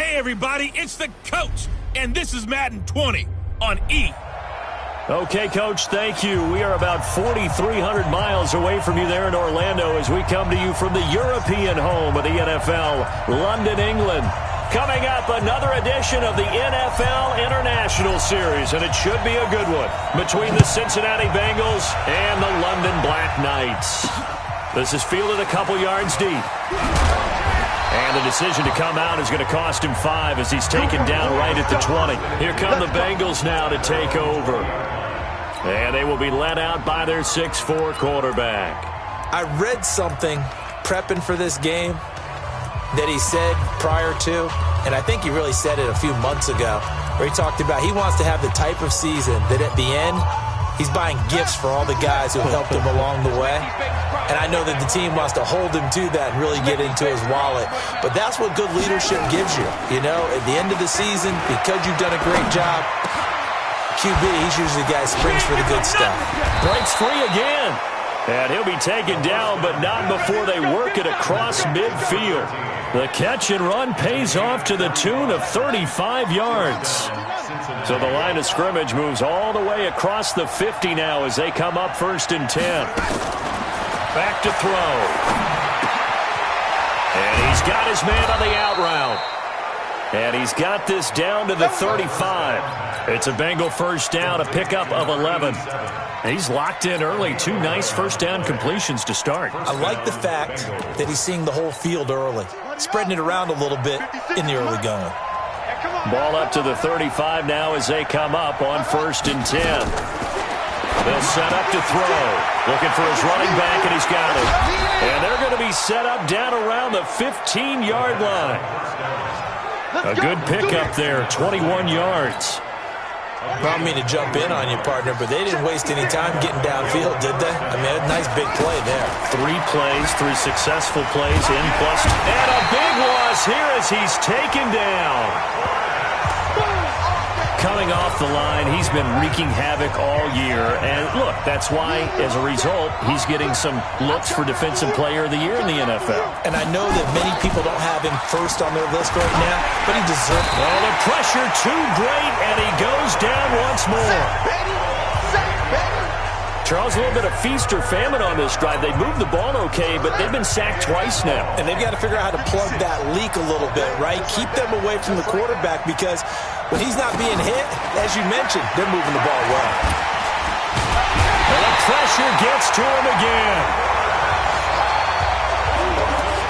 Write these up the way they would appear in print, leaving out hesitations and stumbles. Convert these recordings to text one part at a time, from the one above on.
Hey, everybody, it's the coach, and this is Madden 20 on E! Okay, Coach, thank you. We are about 4,300 miles away from you there in Orlando as we come to you from the European home of the NFL, London, England. Coming up, another edition of the NFL International Series, and it should be a good one between the Cincinnati Bengals and the London Black Knights. This is fielded a couple yards deep. And the decision to come out is going to cost him 5 as he's taken down right at the 20. Here come the Bengals now to take over. And they will be led out by their 6'4" quarterback. I read something prepping for this game that he said prior to, and I think he really said it a few months ago, where he talked about he wants to have the type of season that at the end, he's buying gifts for all the guys who helped him along the way. And I know that the team wants to hold him to that and really get into his wallet. But that's what good leadership gives you. You know, at the end of the season, because you've done a great job, QB, he's usually the guy who springs for the good stuff. Breaks free again. And he'll be taken down, but not before they work it across midfield. The catch and run pays off to the tune of 35 yards. So the line of scrimmage moves all the way across the 50 now as they come up 1st and 10. Back to throw. And he's got his man on the out route. And he's got this down to the 35. It's a Bengal first down, a pickup of 11. He's locked in early. 2 nice first down completions to start. I like the fact that he's seeing the whole field early, spreading it around a little bit in the early going. Ball up to the 35 now as they come up on 1st and 10. They'll set up to throw. Looking for his running back, and he's got it. And they're going to be set up down around the 15-yard line. A good pickup there, 21 yards. I don't mean to jump in on you, partner, but they didn't waste any time getting downfield, did they? I mean, a nice big play there. 3 plays, 3 successful plays in plus. And a big loss here as he's taken down. Coming off the line, he's been wreaking havoc all year. And look, that's why, as a result, he's getting some looks for Defensive Player of the Year in the NFL. And I know that many people don't have him first on their list right now, but he deserves it. Well, the pressure too great, and he goes down once more. Charles, a little bit of feast or famine on this drive. They moved the ball okay, but they've been sacked twice now. And they've got to figure out how to plug that leak a little bit, right? Keep them away from the quarterback because when he's not being hit, as you mentioned, they're moving the ball well. And the pressure gets to him again.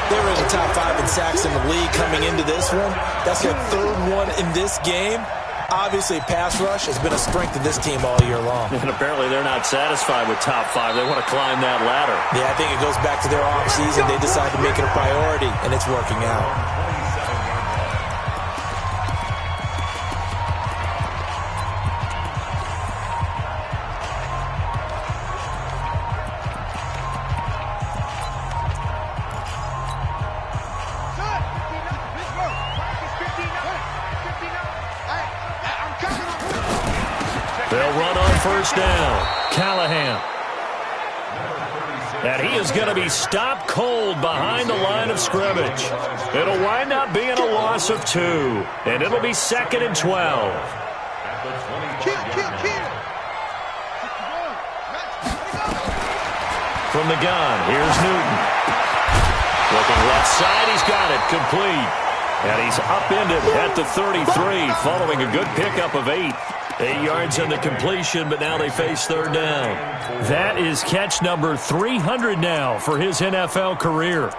They were in the top 5 in sacks in the league coming into this one. That's their 3rd one in this game. Obviously, pass rush has been a strength of this team all year long. And apparently they're not satisfied with top 5. They want to climb that ladder. Yeah, I think it goes back to their offseason. They decide to make it a priority, and it's working out. They'll run on 1st down. Callahan. And he is going to be stopped cold behind the line of scrimmage. It'll wind up being a loss of 2. And it'll be 2nd and 12. From the gun, here's Newton. Looking left side, he's got it. Complete. And he's upended at the 33 following a good pickup of 8. 8 yards on the completion, but now they face 3rd down. That is catch number 300 now for his NFL career.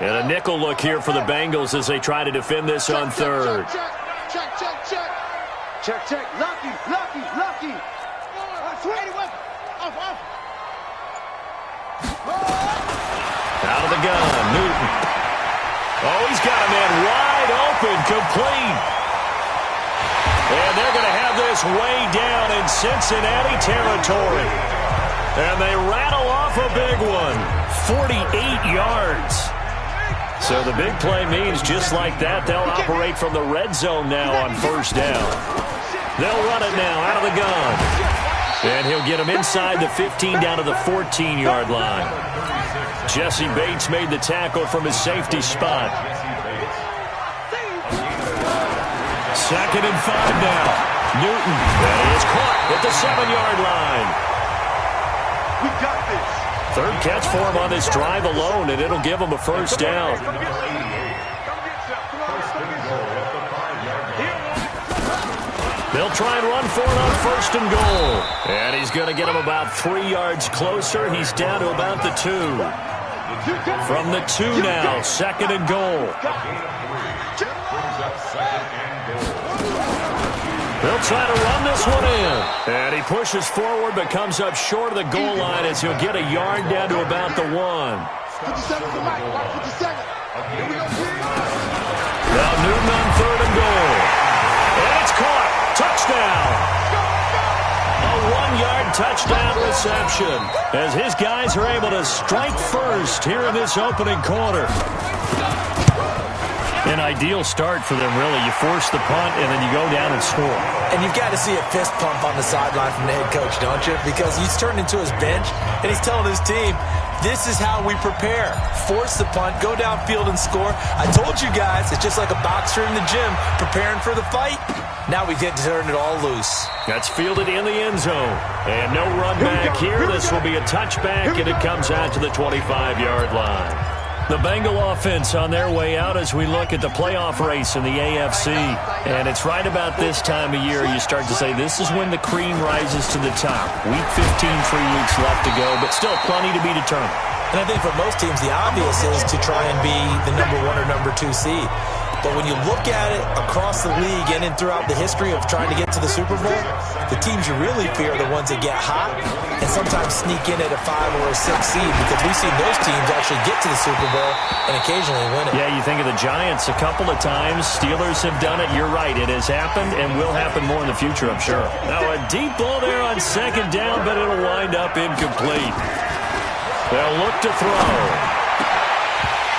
And a nickel look here for the Bengals as they try to defend this on 3rd. Check. Lucky. Out of the gun, Newton. Oh, he's got a man wide open, complete. And they're going to have this way down in Cincinnati territory. And they rattle off a big one, 48 yards. So the big play means just like that, they'll operate from the red zone now on 1st down. They'll run it now out of the gun. And he'll get him inside the 15 down to the 14-yard line. Jesse Bates made the tackle from his safety spot. 2nd and 5 now. Newton, that is caught at the 7-yard line. We got this. 3rd catch for him on this drive alone, and it'll give him a first down. They'll try and run for it on 1st and goal. And he's going to get him about 3 yards closer. He's down to about the 2. From the 2 now, 2nd and goal. They'll try to run this one in. And he pushes forward but comes up short of the goal line as he'll get a yard down to about the 1. Now Newton on 3rd and goal. And it's caught. Touchdown. A 1-yard touchdown reception as his guys are able to strike first here in this opening quarter. An ideal start for them, really. You force the punt, and then you go down and score. And you've got to see a fist pump on the sideline from the head coach, don't you? Because he's turned into his bench, and he's telling his team, this is how we prepare. Force the punt, go downfield and score. I told you guys, it's just like a boxer in the gym preparing for the fight. Now we get to turn it all loose. That's fielded in the end zone. And no run back here. This will be a touchback, and it comes out to the 25-yard line. The Bengal offense on their way out as we look at the playoff race in the AFC. And it's right about this time of year you start to say this is when the cream rises to the top. Week 15, 3 weeks left to go, but still plenty to be determined. And I think for most teams, the obvious is to try and be the number 1 or number 2 seed. But when you look at it across the league and throughout the history of trying to get to the Super Bowl, the teams you really fear are the ones that get hot and sometimes sneak in at a 5 or a 6 seed, because we've seen those teams actually get to the Super Bowl and occasionally win it. Yeah, you think of the Giants a couple of times. Steelers have done it. You're right. It has happened and will happen more in the future, I'm sure. Now a deep ball there on 2nd down, but it'll wind up incomplete. They'll look to throw.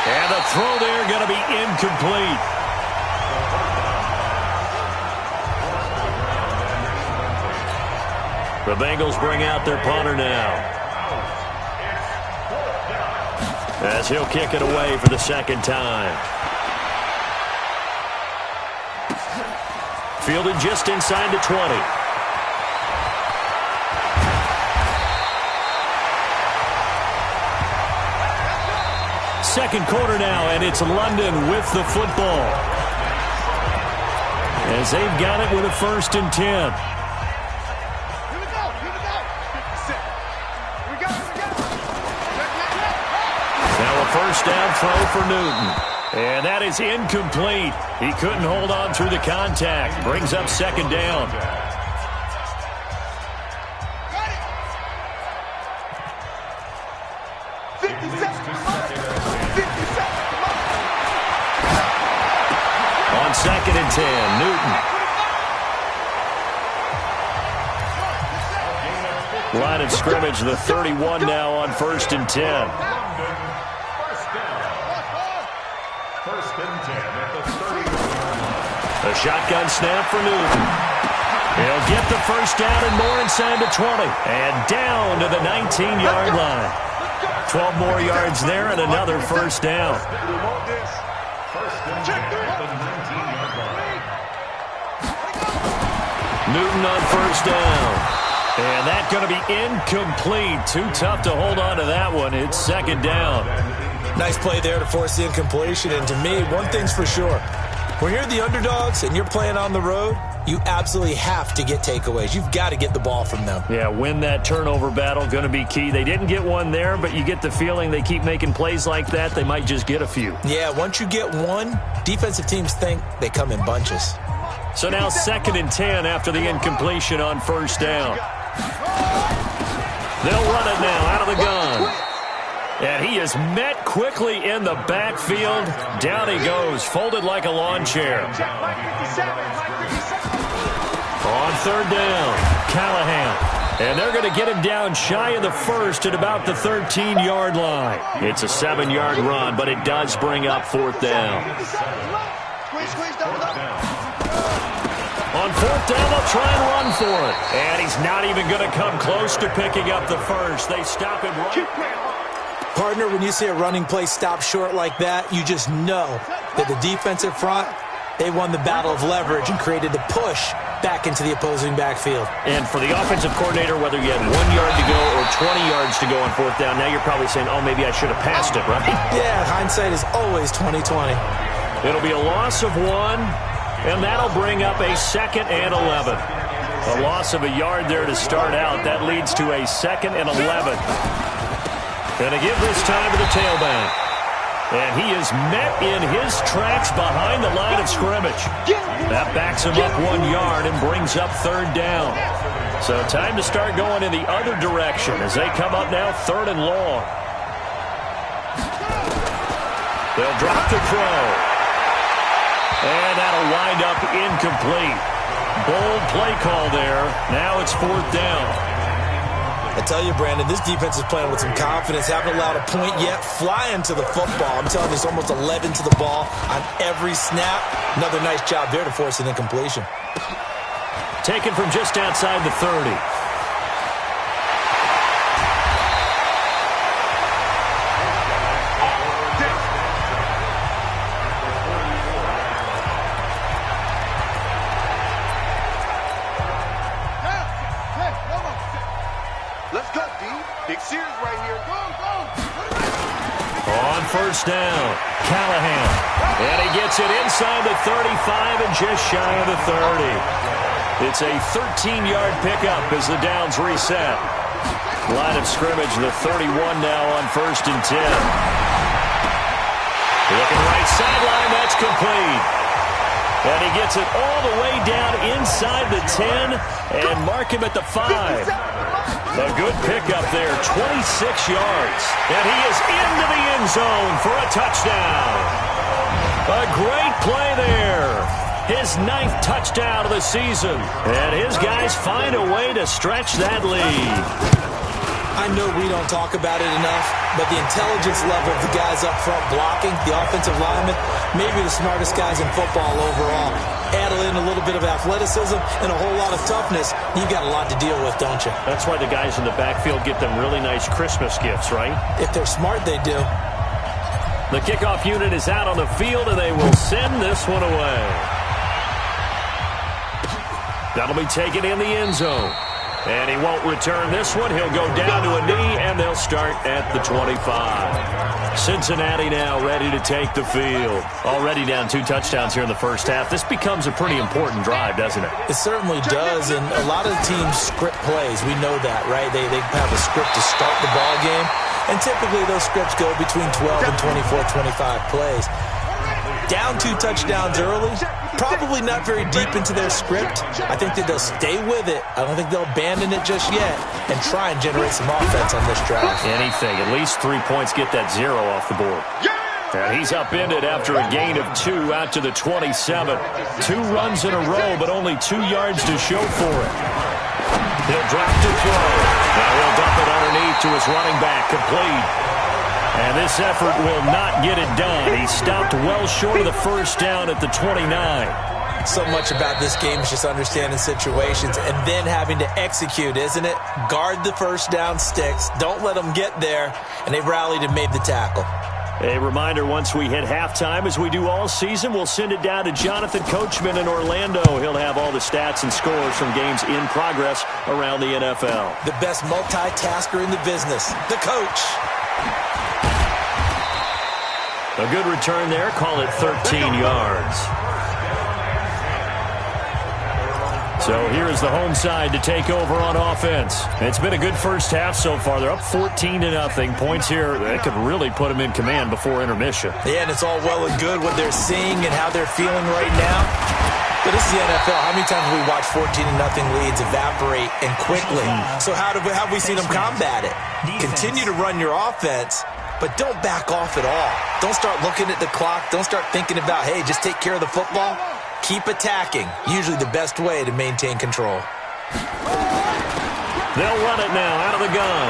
And the throw there going to be incomplete. The Bengals bring out their punter now, as he'll kick it away for the 2nd time. Fielded just inside the 20. Second quarter now, and it's London with the football, as they've got it with a 1st and 10. First down throw for Newton. And that is incomplete. He couldn't hold on through the contact. Brings up 2nd down. On 2nd and 10, Newton. Line of scrimmage, the 31 now on 1st and 10. A shotgun snap for Newton. He'll get the first down and more inside the 20. And down to the 19-yard line. 12 more yards there and another first down. Newton on 1st down. And that's going to be incomplete. Too tough to hold on to that one. It's 2nd down. Nice play there to force the incompletion. And to me, one thing's for sure. When you're the underdogs and you're playing on the road, you absolutely have to get takeaways. You've got to get the ball from them. Yeah, win that turnover battle, going to be key. They didn't get one there, but you get the feeling they keep making plays like that, they might just get a few. Yeah, once you get one, defensive teams think they come in bunches. So now 2nd and 10 after the incompletion on 1st down. They'll run it now out of the gun. And he is met quickly in the backfield. Down he goes, folded like a lawn chair. On 3rd down, Callahan. And they're going to get him down shy of the 1st at about the 13-yard line. It's a 7-yard run, but it does bring up 4th down. On 4th down, they'll try and run for it. And he's not even going to come close to picking up the first. They stop him right. Partner, when you see a running play stop short like that, you just know that the defensive front, they won the battle of leverage and created the push back into the opposing backfield. And for the offensive coordinator, whether you had 1 yard to go or 20 yards to go on fourth down, now you're probably saying, oh, maybe I should have passed it, right? Yeah, hindsight is always 20/20. It'll be a loss of 1, and that'll bring up a 2nd and 11. A loss of a yard there to start out. That leads to a 2nd and 11. Going to give this time to the tailback. And he is met in his tracks behind the line of scrimmage. That backs him up 1 yard and brings up 3rd down. So time to start going in the other direction as they come up now 3rd and long. They'll drop the throw. And that'll wind up incomplete. Bold play call there. Now it's 4th down. I tell you, Brandon, this defense is playing with some confidence. Haven't allowed a point yet. Flying to the football. I'm telling you, it's almost 11 to the ball on every snap. Another nice job there to force an incompletion. Taken from just outside the 30. Let's go, D. Big series right here. Go, go. On first down, Callahan. And he gets it inside the 35 and just shy of the 30. It's a 13-yard pickup as the downs reset. Line of scrimmage, the 31 now on 1st and 10. Looking right sideline, that's complete. And he gets it all the way down inside the 10 and mark him at the 5. A good pickup there, 26 yards. And he is into the end zone for a touchdown. A great play there. His 9th touchdown of the season. And his guys find a way to stretch that lead. I know we don't talk about it enough, but the intelligence level of the guys up front blocking, the offensive linemen, maybe the smartest guys in football overall. Add in a little bit of athleticism and a whole lot of toughness, you've got a lot to deal with, don't you? That's why the guys in the backfield get them really nice Christmas gifts, right? If they're smart, they do. The kickoff unit is out on the field, and they will send this one away. That'll be taken in the end zone. And he won't return this one. He'll go down to a knee, and they'll start at the 25. Cincinnati now ready to take the field. Already down 2 touchdowns here in the first half. This becomes a pretty important drive, doesn't it? It certainly does, and a lot of teams script plays. We know that, right? They have a script to start the ball game, and typically those scripts go between 12 and 24, 25 plays. Down 2 touchdowns early, probably not very deep into their script. I think that they'll stay with it. I don't think they'll abandon it just yet and try and generate some offense on this drive. Anything. At least 3 points, get that 0 off the board. And he's upended after a gain of 2 out to the 27. 2 runs in a row, but only 2 yards to show for it. He'll drop to throw. Now he'll dump it underneath to his running back, complete. And this effort will not get it done. He stopped well short of the first down at the 29. So much about this game is just understanding situations and then having to execute, isn't it? Guard the first down sticks. Don't let them get there. And they rallied and made the tackle. A reminder, once we hit halftime, as we do all season, we'll send it down to Jonathan Coachman in Orlando. He'll have all the stats and scores from games in progress around the NFL. The best multitasker in the business, the coach. A good return there. Call it 13 yards. So here is the home side to take over on offense. It's been a good first half so far. They're up 14-0. Points here that could really put them in command before intermission. Yeah, and it's all well and good what they're seeing and how they're feeling right now. But this is the NFL. How many times have we watched 14-0 leads evaporate and quickly? So how have we seen them combat it? Continue to run your offense, but don't back off at all. Don't start looking at the clock. Don't start thinking about, hey, just take care of the football. Keep attacking. Usually the best way to maintain control. They'll run it now out of the gun.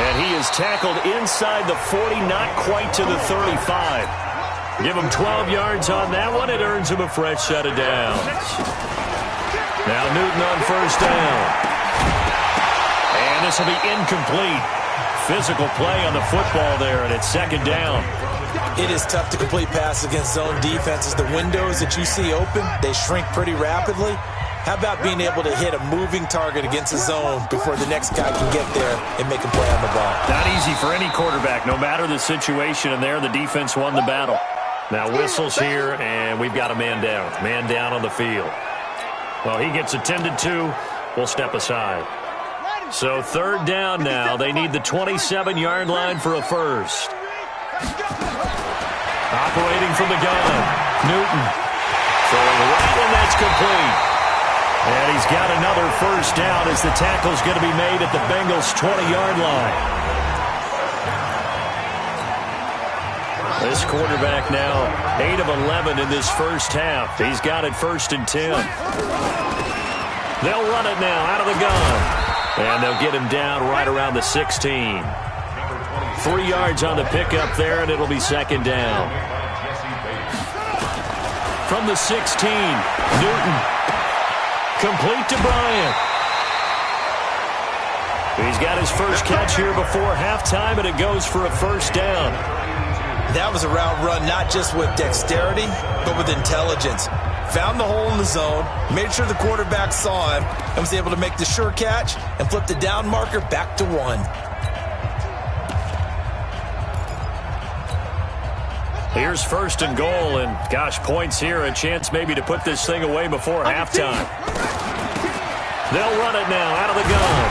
And he is tackled inside the 40, not quite to the 35. Give him 12 yards on that one. It earns him a fresh set of downs. Now Newton on first down. And this will be incomplete. physical play on the football there, and it's second down. It is tough to complete passes against zone defenses. The windows that you see open, they shrink pretty rapidly. How about being able to hit a moving target against a zone before the next guy can get there and make a play on the ball? Not easy for any quarterback, no matter the situation, and there the defense won the battle. Now whistles here, and we've got a man down. Man down on the field. Well, he gets attended to. We'll step aside. So third down now. They need the 27-yard line for a first. Operating from the gun. Newton. Throwing right, and that's complete. And he's got another first down as the tackle's going to be made at the Bengals' 20-yard line. This quarterback now 8 of 11 in this first half. He's got it 1st and 10. They'll run it now out of the gun. And they'll get him down right around the 16. 3 yards on the pickup there, and it'll be second down. From the 16, Newton. Complete to Bryant. He's got his first catch here before halftime, and it goes for a first down. That was a route run not just with dexterity, but with intelligence. Found the hole in the zone, made sure the quarterback saw him, and was able to make the sure catch and flip the down marker back to 1. Here's 1st and goal, and gosh, points here, a chance maybe to put this thing away before halftime. They'll run it now out of the gun.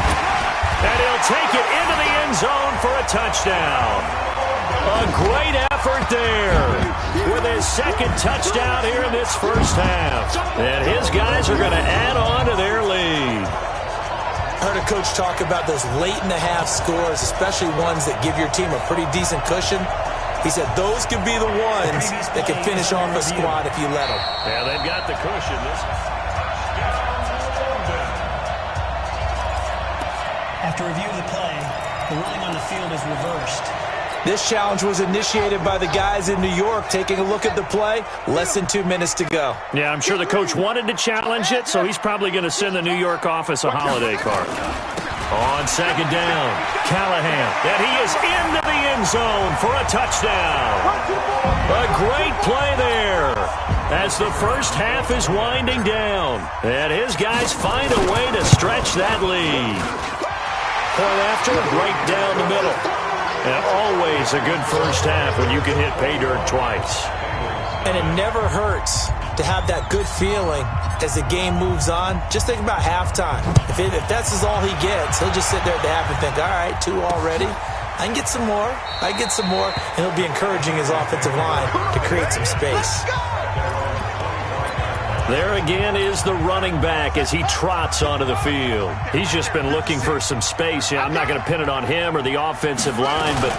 And he'll take it into the end zone for a touchdown. A great effort there with his second touchdown here in this first half. And his guys are going to add on to their lead. I heard a coach talk about those late-in-the-half scores, especially ones that give your team a pretty decent cushion. He said those could be the ones that can finish off a squad if you let them. Yeah, they've got the cushion. After review of the play, the ruling on the field is reversed. This challenge was initiated by the guys in New York. Taking a look at the play, less than 2 minutes to go. Yeah, I'm sure the coach wanted to challenge it, so he's probably going to send the New York office a holiday card. On second down, Callahan, and he is into the end zone for a touchdown. A great play there as the first half is winding down. And his guys find a way to stretch that lead. Point after, right down the middle. And always a good first half when you can hit pay dirt twice. And it never hurts to have that good feeling as the game moves on. Just think about halftime. If that's all he gets, he'll just sit there at the half and think, all right, 2 already. I can get some more. I can get some more. And he'll be encouraging his offensive line to create some space. There again is the running back as he trots onto the field. He's just been looking for some space. Yeah, I'm not going to pin it on him or the offensive line, but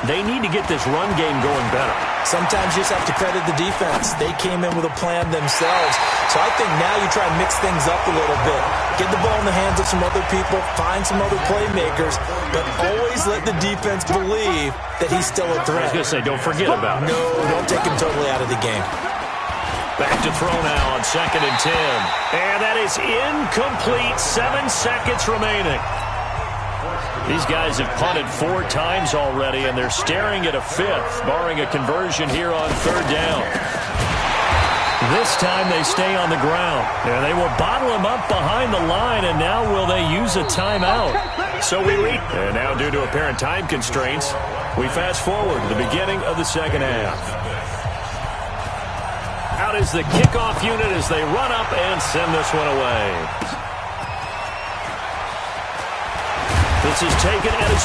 they need to get this run game going better. Sometimes you just have to credit the defense. They came in with a plan themselves. So I think now you try and mix things up a little bit. Get the ball in the hands of some other people, find some other playmakers, but always let the defense believe that he's still a threat. I was going to say, don't forget about it. No, don't take him totally out of the game. Back to throw now on 2nd and 10. And that is incomplete. 7 seconds remaining. These guys have punted 4 times already, and they're staring at a 5th, barring a conversion here on 3rd down. This time they stay on the ground. And they will bottle him up behind the line, and now will they use a timeout? So we read. And now due to apparent time constraints, we fast forward to the beginning of the second half. Out is the kickoff unit as they run up and send this one away. This is taken at his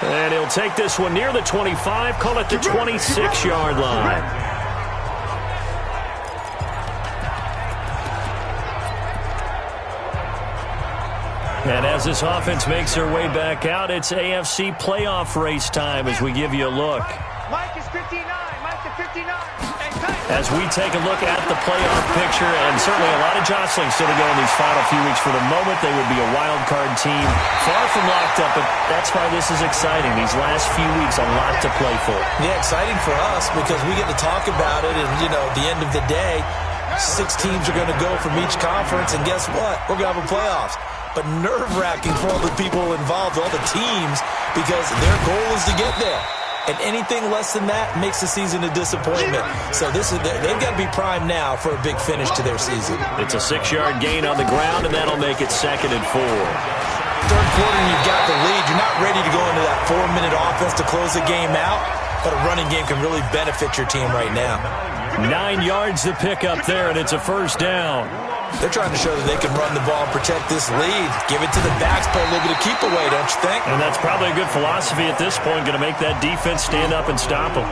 4. And he'll take this one near the 25, call it the 26-yard line. And as this offense makes their way back out, it's AFC playoff race time as we give you a look. Mike is 59. Mike is 59. As we take a look at the playoff picture, and certainly a lot of jostling still to go in these final few weeks. For the moment, they would be a wild card team, far from locked up, but that's why this is exciting. These last few weeks, a lot to play for. Yeah, exciting for us because we get to talk about it, and, you know, at the end of the day, 6 teams are going to go from each conference, and guess what? We're going to have a playoffs. But nerve-wracking for all the people involved, all the teams, because their goal is to get there. And anything less than that makes the season a disappointment. So they've got to be primed now for a big finish to their season. It's a 6-yard gain on the ground, and that'll make it 2nd and 4. Third quarter, and you've got the lead. You're not ready to go into that 4-minute offense to close the game out, but a running game can really benefit your team right now. 9 yards to pick up there, and it's a 1st down. They're trying to show that they can run the ball and protect this lead. Give it to the backs, play a little bit of keep away, don't you think? And that's probably a good philosophy at this point, going to make that defense stand up and stop them.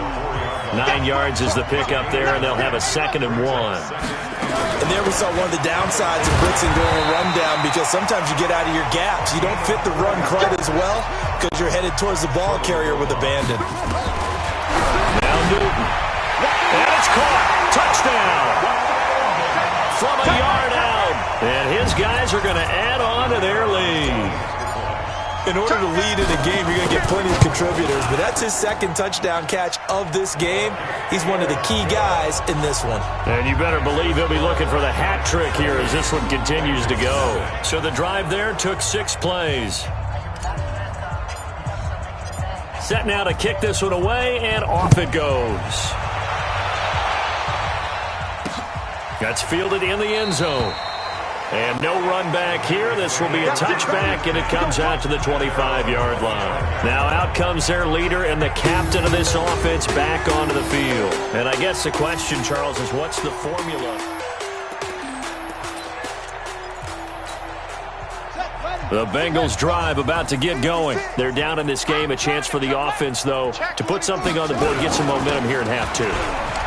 9 yards is the pickup there, and they'll have a 2nd and 1. And there we saw one of the downsides of blitzing during a rundown, because sometimes you get out of your gaps. You don't fit the run quite as well because you're headed towards the ball carrier with abandon. Now Newton. And it's caught. Touchdown. From a yard out. And his guys are going to add on to their lead. In order to lead in a game, you're going to get plenty of contributors, but that's his 2nd touchdown catch of this game. He's one of the key guys in this one. And you better believe he'll be looking for the hat trick here as this one continues to go. So the drive there took 6 plays. Set now to kick this one away, and off it goes. That's fielded in the end zone. And no run back here. This will be a touchback, and it comes out to the 25-yard line. Now out comes their leader and the captain of this offense back onto the field. And I guess the question, Charles, is what's the formula? The Bengals drive about to get going. They're down in this game. A chance for the offense, though, to put something on the board, get some momentum here in half 2.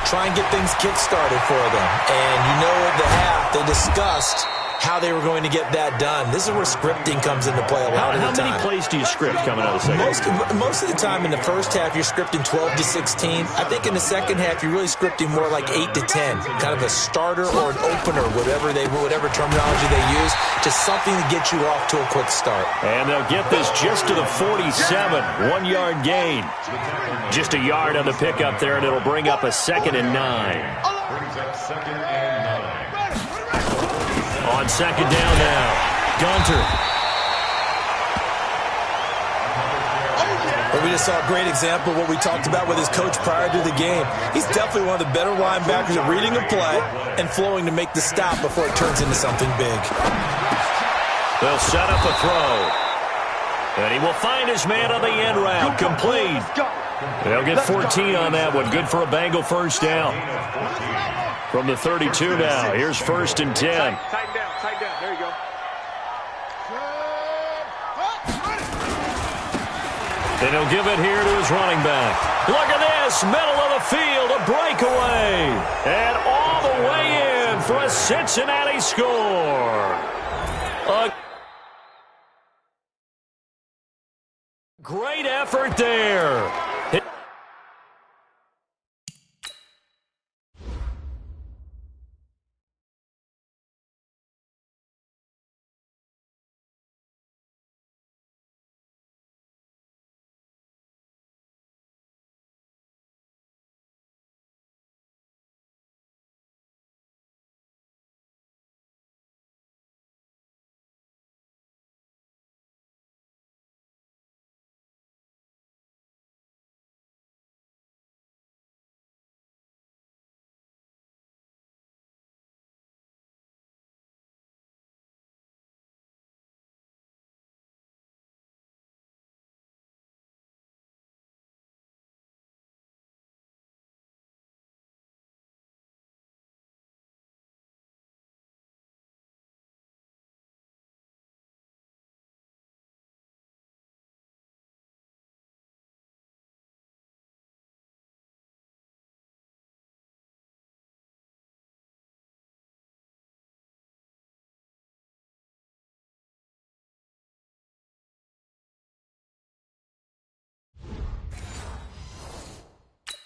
Try and get things kick-started for them. And you know at the half, they discussed how they were going to get that done. This is where scripting comes into play a lot of the time. How many plays do you script coming out of the second? Most of the time in the first half, you're scripting 12 to 16. I think in the second half, you're really scripting more like 8 to 10. Kind of a starter or an opener, whatever terminology they use, just something to get you off to a quick start. And they'll get this just to the 47. 1-yard gain. Just a yard on the pickup there, and it'll bring up a 2nd and 9. On 2nd down now, Gunter. Well, we just saw a great example of what we talked about with his coach prior to the game. He's definitely one of the better linebackers at reading a play and flowing to make the stop before it turns into something big. They'll set up a throw. And he will find his man on the end route. Complete. They'll get 14 on that one. Good for a Bengal 1st down. From the 32 now. Here's 1st and 10. Tighten down. There you go. And he'll give it here to his running back. Look at this. Middle of the field. A breakaway. And all the way in for a Cincinnati score. A great effort there.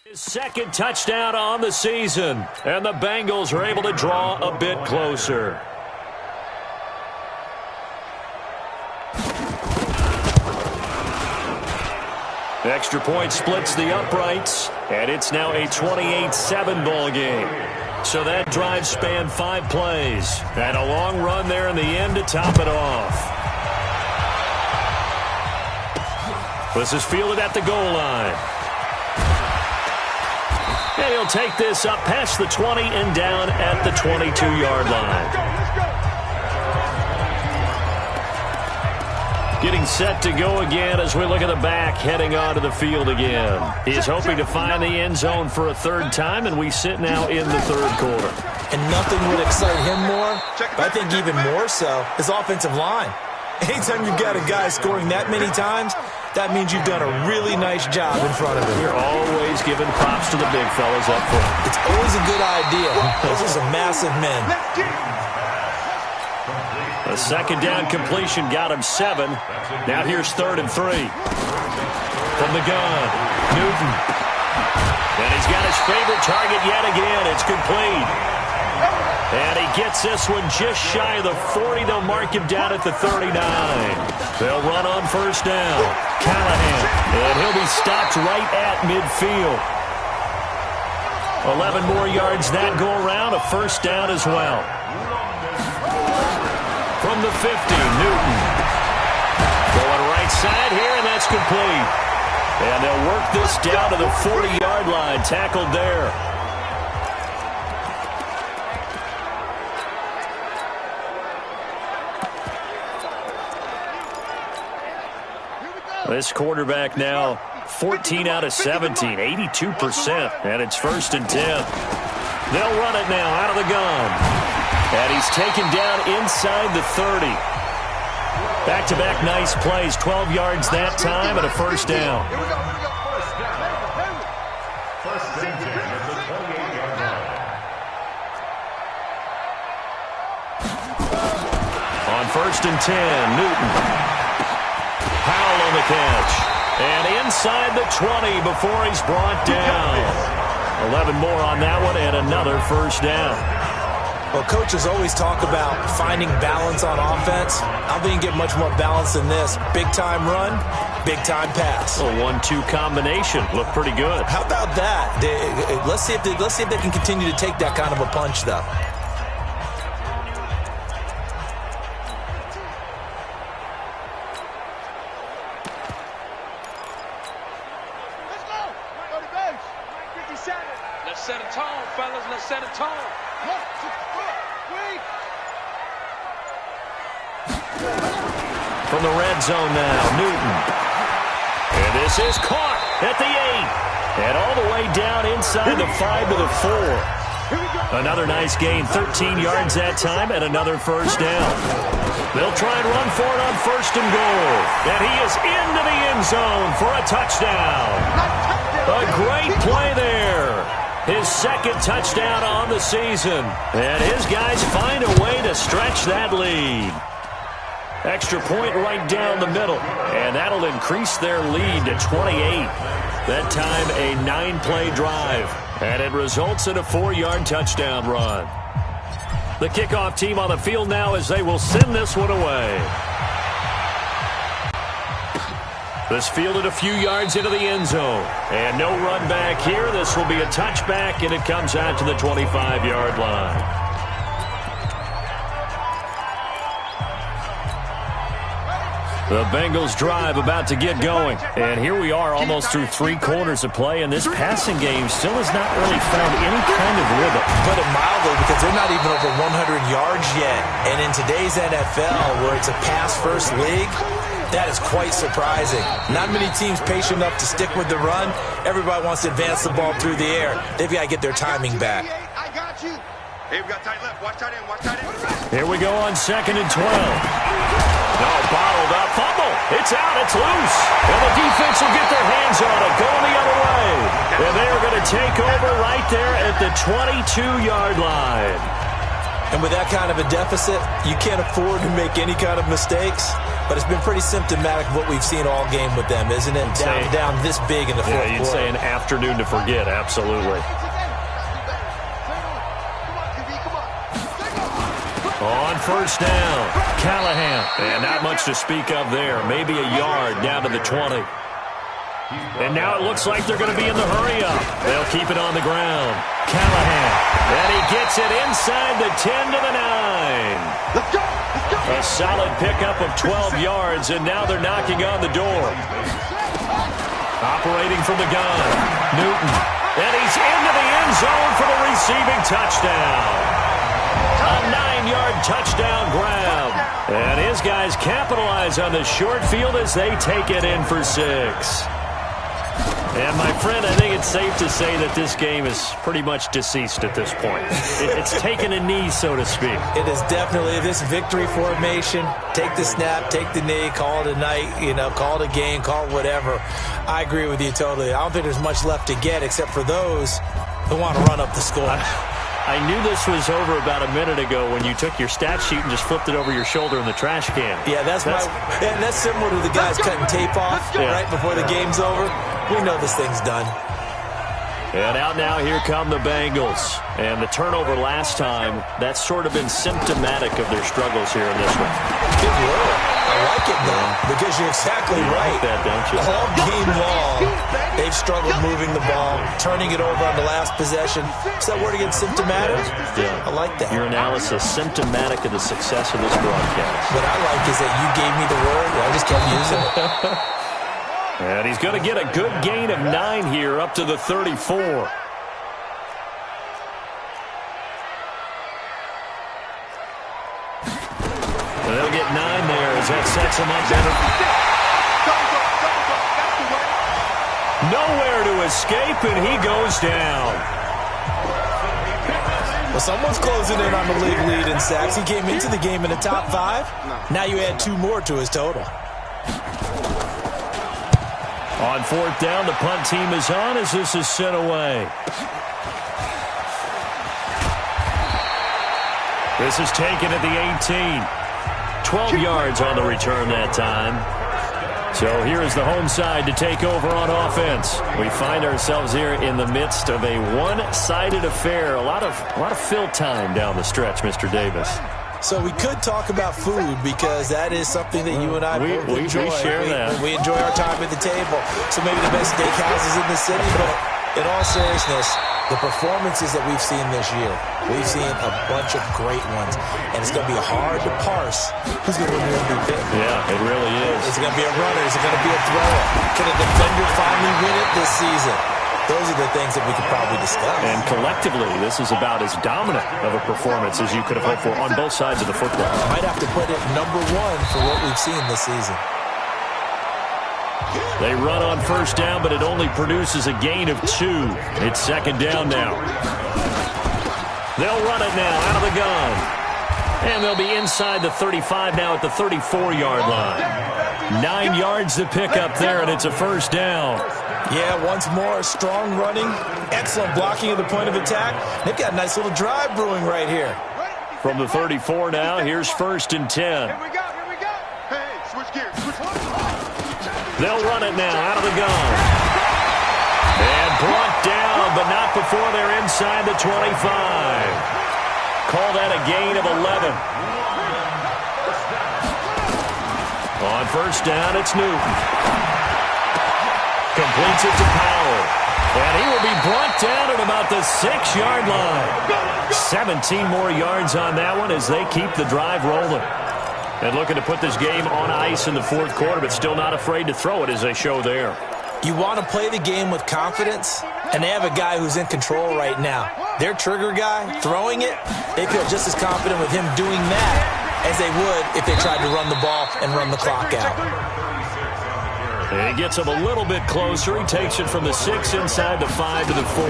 His 2nd touchdown on the season, and the Bengals are able to draw a bit closer. Extra point splits the uprights, and it's now a 28-7 ball game. So that drive spanned 5 plays, and a long run there in the end to top it off. This is fielded at the goal line. And he'll take this up past the 20 and down at the 22-yard line. Getting set to go again as we look at the back heading onto the field again. He's hoping to find the end zone for a third time, and we sit now in the third quarter. And nothing would excite him more, but I think even more so, his offensive line. Anytime you've got a guy scoring that many times, that means you've done a really nice job in front of him. You're always giving props to the big fellas up front. It's always a good idea. Those are some massive men. A second down completion got him 7. Now here's 3rd and 3. From the gun, Newton. And he's got his favorite target yet again. It's complete. And he gets this one just shy of the 40. They'll mark him down at the 39. They'll run on first down. Callahan. And he'll be stopped right at midfield. 11 more yards that go around. A first down as well. From the 50, Newton. Going right side here, and that's complete. And they'll work this down to the 40-yard line. Tackled there. This quarterback now 14 out of 17, 82%, and it's 1st and 10. They'll run it now out of the gun. And he's taken down inside the 30. Back-to-back nice plays, 12 yards that time and a first down. On 1st and 10, Newton. Powell on the catch. And inside the 20 before he's brought down. 11 more on that one and another first down. Well, coaches always talk about finding balance on offense. I don't think you can get much more balance than this. Big-time run, big-time pass. A 1-2 combination. Looked pretty good. How about that? Let's see if they can continue to take that kind of a punch, though. Let's set a tone, fellas. Let's set a tone. From the red zone now, Newton. And this is caught at the 8. And all the way down inside the 5 to the 4. Another nice gain, 13 yards that time, and another first down. They'll try and run for it on 1st and goal. And he is into the end zone for a touchdown. A great play there. His 2nd touchdown on the season. And his guys find a way to stretch that lead. Extra point right down the middle. And that'll increase their lead to 28. That time a 9-play drive. And it results in a 4-yard touchdown run. The kickoff team on the field now as they will send this one away. This fielded a few yards into the end zone. And no run back here. This will be a touchback, and it comes out to the 25-yard line. The Bengals drive about to get going. And here we are almost through 3 quarters of play, and this passing game still has not really found any kind of rhythm. Put it mildly, because they're not even over 100 yards yet. And in today's NFL, where it's a pass-first league, that is quite surprising. Not many teams patient enough to stick with the run. Everybody wants to advance the ball through the air. They've got to get their timing back. I got you. Hey, we got tight left. Watch tight end. Watch tight end. Here we go on 2nd and 12. No, bottled up. Fumble. It's out. It's loose. And the defense will get their hands on it. Going the other way. And they're going to take over right there at the 22-yard line. And with that kind of a deficit, you can't afford to make any kind of mistakes. But it's been pretty symptomatic of what we've seen all game with them, isn't it? Down this big in the fourth quarter. Yeah, you'd say an afternoon to forget. Absolutely. On first down, Callahan. And not much to speak of there. Maybe a yard down to the 20. And now it looks like they're going to be in the hurry-up. They'll keep it on the ground. Callahan. And he gets it inside the 10 to the 9. Let's go. Let's go. A solid pickup of 12 yards, and now they're knocking on the door. Operating from the gun, Newton. And he's into the end zone for the receiving touchdown. A 9-yard touchdown grab. And his guys capitalize on the short field as they take it in for 6. And, my friend, I think it's safe to say that this game is pretty much deceased at this point. It's taken a knee, so to speak. It is definitely this victory formation. Take the snap, take the knee, call it a night, call it a game, call it whatever. I agree with you totally. I don't think there's much left to get except for those who want to run up the score. I knew this was over about a minute ago when you took your stat sheet and just flipped it over your shoulder in the trash can. Yeah, that's similar to the guys cutting tape off right before the game's over. We know this thing's done. And out now, here come the Bengals. And the turnover last time, that's sort of been symptomatic of their struggles here in this one. Good word. I like it, though, because you're exactly right. Like that, don't you? All game long, they've struggled moving the ball, turning it over on the last possession. Is that word again, symptomatic? Yeah. I like that. Your analysis, symptomatic of the success of this broadcast. What I like is that you gave me the word, and I just kept using it. And he's going to get a good gain of 9 here up to the 34. And they'll get 9 there as that sets him up better. Nowhere to escape, and he goes down. Well, someone's closing in on the league lead in sacks. He came into the game in the top 5. Now you add 2 more to his total. On 4th down, the punt team is on as this is sent away. This is taken at the 18. 12 yards on the return that time. So here is the home side to take over on offense. We find ourselves here in the midst of a one-sided affair. A lot of fill time down the stretch, Mr. Davis. So we could talk about food because that is something that you and I both enjoy. We share that. We enjoy our time at the table. So maybe the best steakhouses in the city, but in all seriousness, the performances that we've seen this year, we've seen a bunch of great ones, and it's going to be hard to parse who's going to win the MVP. Yeah, it really is. Is it going to be a runner? Is it going to be a thrower? Can a defender finally win it this season? Those are the things that we could probably discuss. And collectively, this is about as dominant of a performance as you could have hoped for on both sides of the football. Might have to put it number 1 for what we've seen this season. They run on 1st down, but it only produces a gain of 2. It's 2nd down now. They'll run it now out of the gun. And they'll be inside the 35 now at the 34-yard line. 9 yards to pick up there, and it's a 1st down. Yeah, once more, strong running, excellent blocking at the point of attack. They've got a nice little drive brewing right here. From the 34 now, here's 1st and 10. Here we go. Hey, switch gears. They'll run it now out of the gun. And brought down, but not before they're inside the 25. Call that a gain of 11. On 1st down, it's Newton. Completes it to Powell. And he will be brought down at about the 6-yard line. 17 more yards on that one as they keep the drive rolling. And looking to put this game on ice in the 4th quarter, but still not afraid to throw it as they show there. You want to play the game with confidence, and they have a guy who's in control right now. Their trigger guy, throwing it, they feel just as confident with him doing that as they would if they tried to run the ball and run the clock out. And he gets him a little bit closer. He takes it from the 6 inside the 5 to the 4.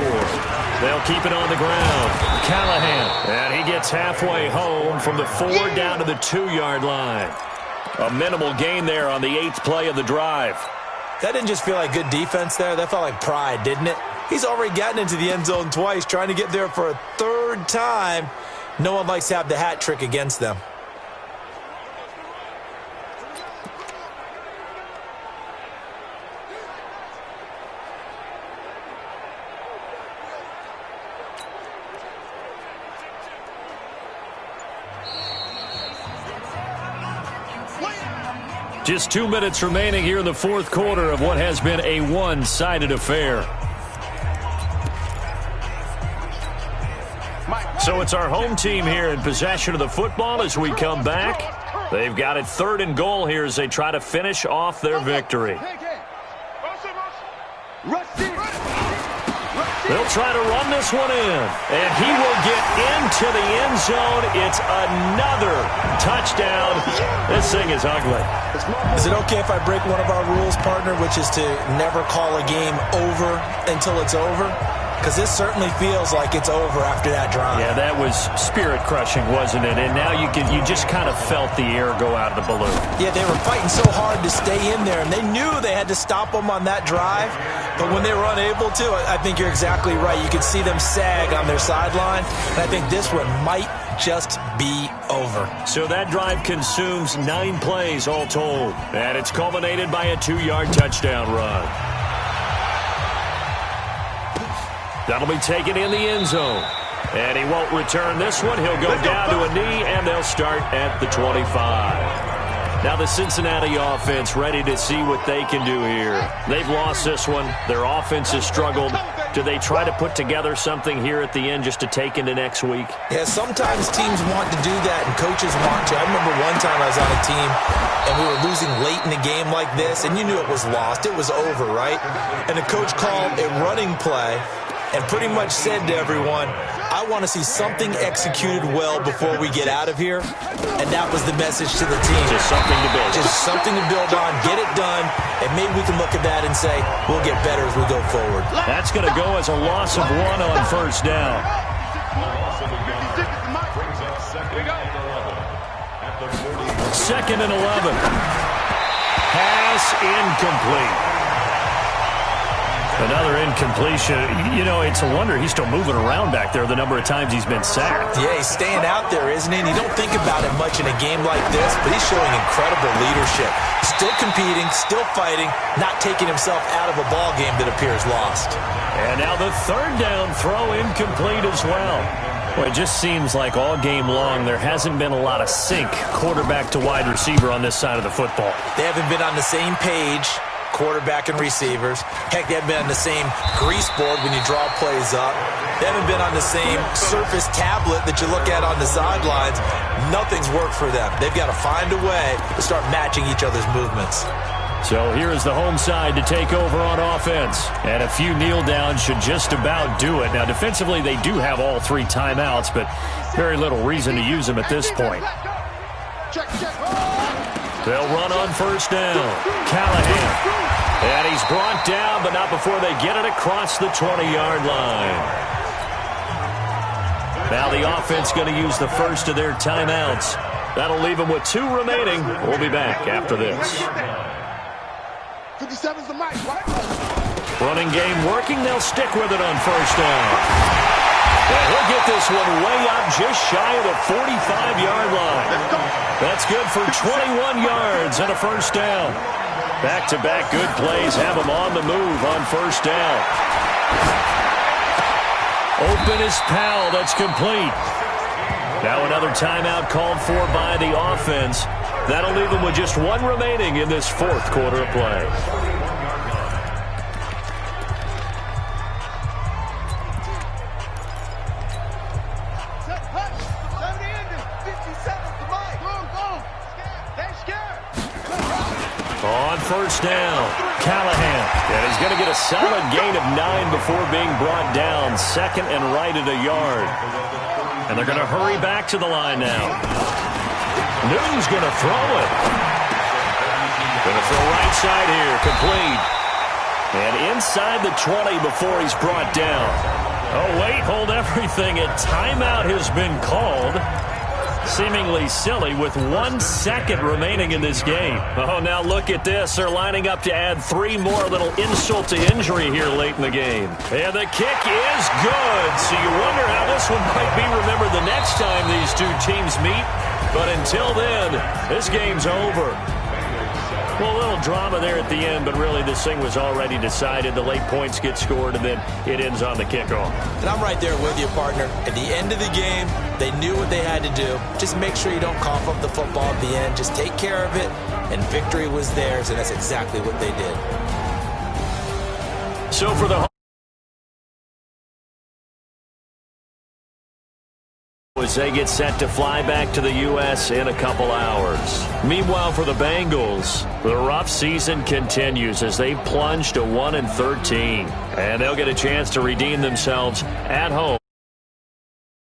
They'll keep it on the ground. Callahan. And he gets halfway home from the 4 down to the 2-yard line. A minimal gain there on the 8th play of the drive. That didn't just feel like good defense there. That felt like pride, didn't it? He's already gotten into the end zone twice, trying to get there for a 3rd time. No one likes to have the hat trick against them. Just 2 minutes remaining here in the 4th quarter of what has been a one-sided affair. So it's our home team here in possession of the football as we come back. They've got it 3rd and goal here as they try to finish off their victory. They'll try to run this one in, and he will get into the end zone. It's another touchdown. This thing is ugly. Is it okay if I break one of our rules, partner, which is to never call a game over until it's over? Because this certainly feels like it's over after that drive. Yeah, that was spirit-crushing, wasn't it? And now you just kind of felt the air go out of the balloon. Yeah, they were fighting so hard to stay in there, and they knew they had to stop them on that drive. But when they were unable to, I think you're exactly right. You could see them sag on their sideline, and I think this one might just be over. So that drive consumes 9 plays all told, and it's culminated by a 2-yard touchdown run. That'll be taken in the end zone. And he won't return this one. He'll go down to a knee, and they'll start at the 25. Now the Cincinnati offense ready to see what they can do here. They've lost this one. Their offense has struggled. Do they try to put together something here at the end just to take into next week? Yeah, sometimes teams want to do that, and coaches want to. I remember one time I was on a team, and we were losing late in a game like this, and you knew it was lost. It was over, right? And the coach called a running play and pretty much said to everyone, I want to see something executed well before we get out of here. And that was the message to the team. Just something to build. Just something to build on, get it done, and maybe we can look at that and say, we'll get better as we go forward. That's going to go as a loss of 1 on first down. Second and 11. Pass incomplete. Another incompletion. You know, it's a wonder he's still moving around back there the number of times he's been sacked. Yeah, he's staying out there, isn't he? And you don't think about it much in a game like this, but he's showing incredible leadership. Still competing, still fighting, not taking himself out of a ball game that appears lost. And now the third down throw incomplete as well. Well, it just seems like all game long there hasn't been a lot of sync quarterback to wide receiver on this side of the football. They haven't been on the same page, quarterback and receivers. Heck, they haven't been on the same grease board when you draw plays up. They haven't been on the same surface tablet that you look at on the sidelines. Nothing's worked for them. They've got to find a way to start matching each other's movements. So here is the home side to take over on offense. And a few kneel downs should just about do it. Now, defensively, they do have all 3 timeouts, but very little reason to use them at this point. They'll run on first down. Callahan. And he's brought down, but not before they get it across the 20-yard line. Now the offense going to use the first of their timeouts. That'll leave them with 2 remaining. We'll be back after this. 57's the mic, right? Running game working. They'll stick with it on first down. And he'll get this one way up just shy of the 45-yard line. That's good for 21 yards and a first down. Back-to-back good plays have them on the move on first down. Open is Powell. That's complete. Now another timeout called for by the offense. That'll leave them with just 1 remaining in this 4th quarter of play. On first down, Callahan. And he's going to get a solid gain of 9 before being brought down. Second and right at a yard. And they're going to hurry back to the line now. Newton's going to throw it. Going to throw right side here, complete. And inside the 20 before he's brought down. Oh, wait, hold everything. A timeout has been called. Seemingly silly with 1 second remaining in this game. Oh, now look at this. They're lining up to add 3 more, a little insult to injury here late in the game. And the kick is good. So you wonder how this one might be remembered the next time these 2 teams meet. But until then, this game's over. Well, a little drama there at the end, but really this thing was already decided. The late points get scored, and then it ends on the kickoff. And I'm right there with you, partner. At the end of the game, they knew what they had to do. Just make sure you don't cough up the football at the end. Just take care of it, and victory was theirs, and that's exactly what they did. So for the as they get set to fly back to the U.S. in a couple hours. Meanwhile, for the Bengals, the rough season continues as they plunge to 1-13, and they'll get a chance to redeem themselves at home.